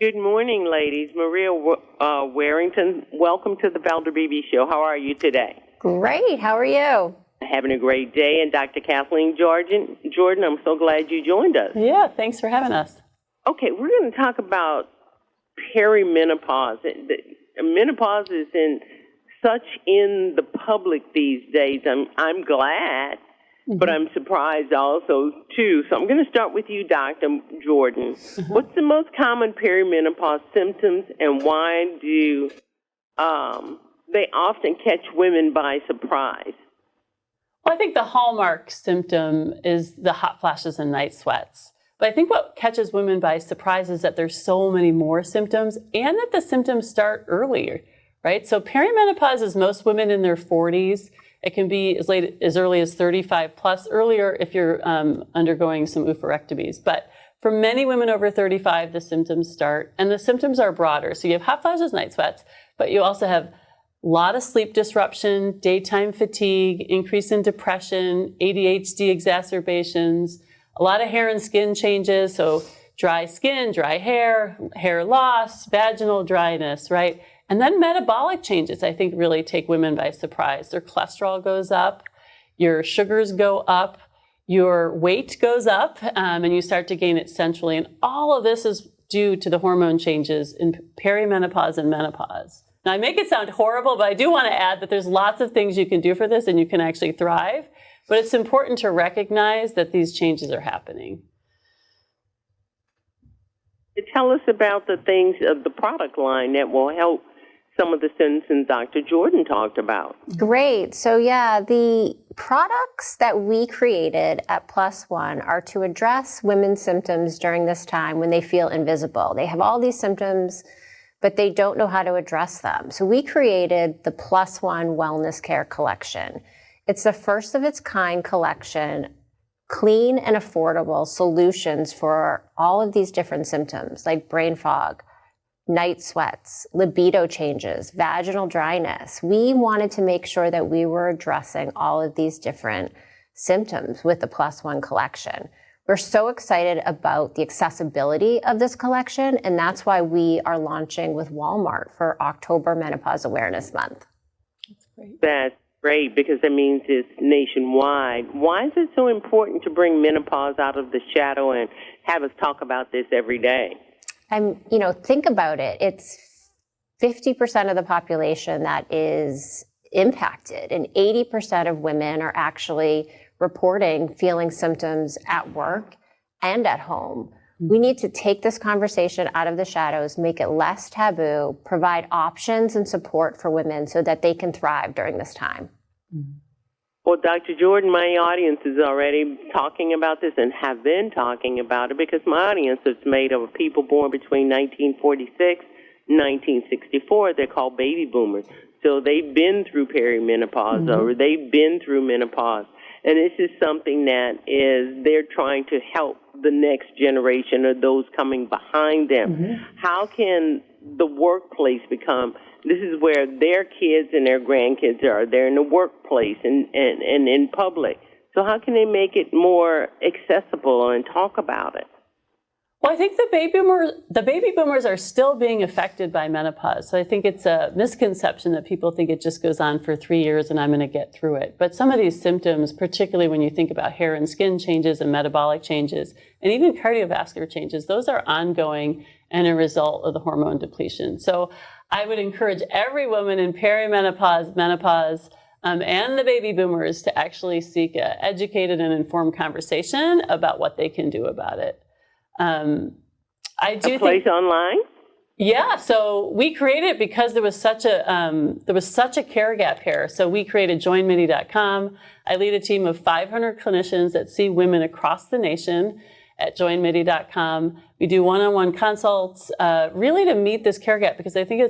Good morning, ladies. Maria Warrington, welcome to the Valder Beebe Show. How are you today? Great. How are you? Having a great day. And Dr. Kathleen Jordan, I'm so glad you joined us. Yeah, thanks for having us. Okay, we're going to talk about perimenopause. Menopause is such in the public these days. I'm glad, but I'm surprised also, too. So I'm going to start with you, Dr. Jordan. What's the most common perimenopause symptoms, and why do they often catch women by surprise? Well, I think the hallmark symptom is the hot flashes and night sweats. But I think what catches women by surprise is that there's so many more symptoms and that the symptoms start earlier, right? So perimenopause is most women in their 40s. It can be as early as 35 plus, earlier if you're undergoing some oophorectomies. But for many women over 35, the symptoms start, and the symptoms are broader. So you have hot flashes, night sweats, but you also have a lot of sleep disruption, daytime fatigue, increase in depression, ADHD exacerbations, a lot of hair and skin changes. So dry skin, dry hair, hair loss, vaginal dryness, right? And then metabolic changes, I think, really take women by surprise. Their cholesterol goes up, your sugars go up, your weight goes up, and you start to gain it centrally. And all of this is due to the hormone changes in perimenopause and menopause. Now, I make it sound horrible, but I do want to add that there's lots of things you can do for this, and you can actually thrive. But it's important to recognize that these changes are happening. Tell us about the things of the product line that will help some of the symptoms Dr. Jordan talked about. Great. So yeah, the products that we created at Plus One are to address women's symptoms during this time when they feel invisible. They have all these symptoms, but they don't know how to address them. So we created the Plus One Wellness Care Collection. It's the first of its kind collection, clean and affordable solutions for all of these different symptoms like brain fog, night sweats, libido changes, vaginal dryness. We wanted to make sure that we were addressing all of these different symptoms with the Plus One collection. We're so excited about the accessibility of this collection, and that's why we are launching with Walmart for October Menopause Awareness Month. That's great. That's great, because that means it's nationwide. Why is it so important to bring menopause out of the shadow and have us talk about this every day? And, think about it. It's 50% of the population that is impacted, and 80% of women are actually reporting feeling symptoms at work and at home. We need to take this conversation out of the shadows, make it less taboo, provide options and support for women so that they can thrive during this time. Well, Dr. Jordan, my audience is already talking about this and have been talking about it, because my audience is made of people born between 1946 and 1964. They're called baby boomers. So they've been through perimenopause or they've been through menopause. And this is something that they're trying to help the next generation or those coming behind them. How can the workplace become, this is where their kids and their grandkids are. They're in the workplace and in public. So how can they make it more accessible and talk about it? Well, I think the baby boomers are still being affected by menopause. So I think it's a misconception that people think it just goes on for 3 years and I'm going to get through it. But some of these symptoms, particularly when you think about hair and skin changes and metabolic changes, and even cardiovascular changes, those are ongoing and a result of the hormone depletion. So I would encourage every woman in perimenopause, menopause, and the baby boomers to actually seek an educated and informed conversation about what they can do about it. I do a place online? Yeah, so we created it because there was such a care gap here. So we created joinmidi.com. I lead a team of 500 clinicians that see women across the nation at joinmidi.com. We do one-on-one consults, really to meet this care gap, because I think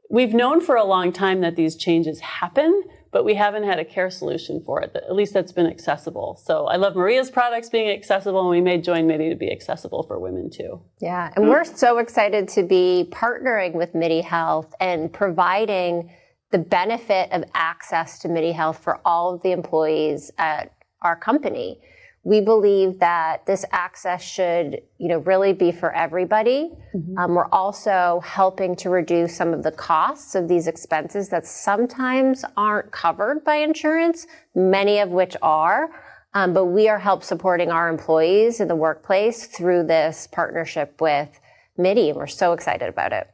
we've known for a long time that these changes happen, but we haven't had a care solution for it, at least that's been accessible. So I love Maria's products being accessible, and we made Join Midi to be accessible for women too. Yeah, and we're so excited to be partnering with Midi Health and providing the benefit of access to Midi Health for all of the employees at our company. We believe that this access should, really be for everybody. We're also helping to reduce some of the costs of these expenses that sometimes aren't covered by insurance, many of which are. But we are help supporting our employees in the workplace through this partnership with MIDI, and we're so excited about it.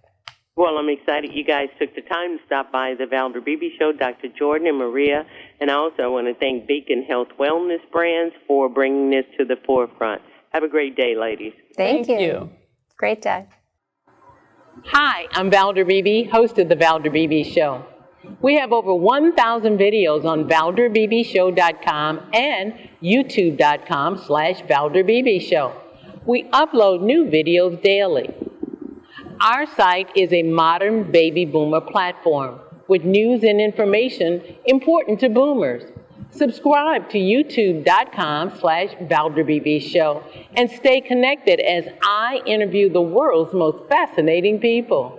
Well, I'm excited you guys took the time to stop by the Valder Beebe Show, Dr. Jordan and Maria. And I also want to thank Beacon Health Wellness Brands for bringing this to the forefront. Have a great day, ladies. Thank you. Great day. Hi, I'm Valder Beebe, host of the Valder Beebe Show. We have over 1,000 videos on ValderBeebeShow.com and YouTube.com/Valder Beebe Show. We upload new videos daily. Our site is a modern baby boomer platform with news and information important to boomers. Subscribe to YouTube.com/Valder Beebe Show and stay connected as I interview the world's most fascinating people.